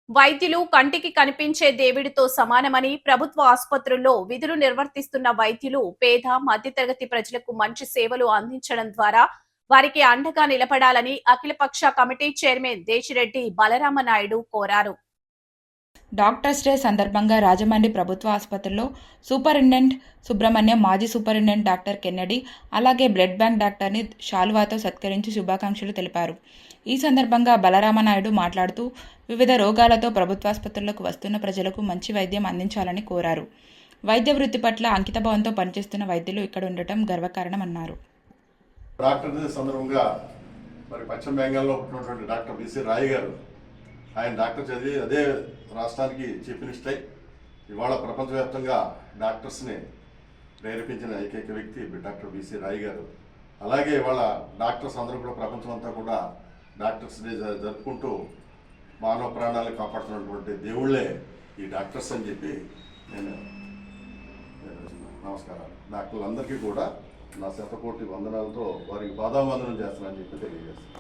వైద్యులు కంటికి కనిపించే దేవుడితో సమానమని ప్రభుత్వ ఆసుపత్రుల్లో విధులు నిర్వర్తిస్తున్న వైద్యులు పేద మధ్యతరగతి ప్రజలకు మంచి సేవలు అందించడం ద్వారా వారికి అండగా నిలబడాలని అఖిలపక్ష కమిటీ చైర్మన్ దేశిరెడ్డి బలరామనాయుడు కోరారు. డాక్టర్స్ డే సందర్భంగా రాజమండ్రి ప్రభుత్వ ఆసుపత్రిలో సూపరింటెండెంట్ సుబ్రహ్మణ్యం, మాజీ సూపరింటెండెంట్ డాక్టర్ కెన్నడి, అలాగే బ్లడ్ బ్యాంక్ డాక్టర్ని శాలువాతో సత్కరించి శుభాకాంక్షలు తెలిపారు. ఈ సందర్భంగా బలరామనాయుడు మాట్లాడుతూ వివిధ రోగాలతో ప్రభుత్వాసుపత్రులకు వస్తున్న ప్రజలకు మంచి వైద్యం అందించాలని కోరారు. వైద్య వృత్తి పట్ల అంకితభావంతో పనిచేస్తున్న వైద్యులు ఇక్కడ ఉండటం గర్వకారణమన్నారు. డాక్టర్ డే సందర్భంగా మరి పశ్చిమ బెంగాల్లో ఉన్నటువంటి డాక్టర్ బిసి రాయ్ గారు, ఆయన డాక్టర్ చదివి అదే రాష్ట్రానికి చీఫ్ మినిస్టర్ అయి ఇవాళ ప్రపంచవ్యాప్తంగా డాక్టర్స్ని ప్రేరేపించిన ఏకైక వ్యక్తి డాక్టర్ బిసి రాయ్ గారు. అలాగే ఇవాళ డాక్టర్స్ అందరూ కూడా ప్రపంచం అంతా కూడా డాక్టర్స్ డే జరుపుకుంటూ మానవ ప్రాణాలను కాపాడుతున్నటువంటి దేవుళ్ళే ఈ డాక్టర్స్ అని చెప్పి నేను నమస్కారాలు. డాక్టర్లందరికీ కూడా నా శతకోటి వందనాలతో వారికి పాదావందనం చేస్తానని చెప్పి తెలియజేస్తాను.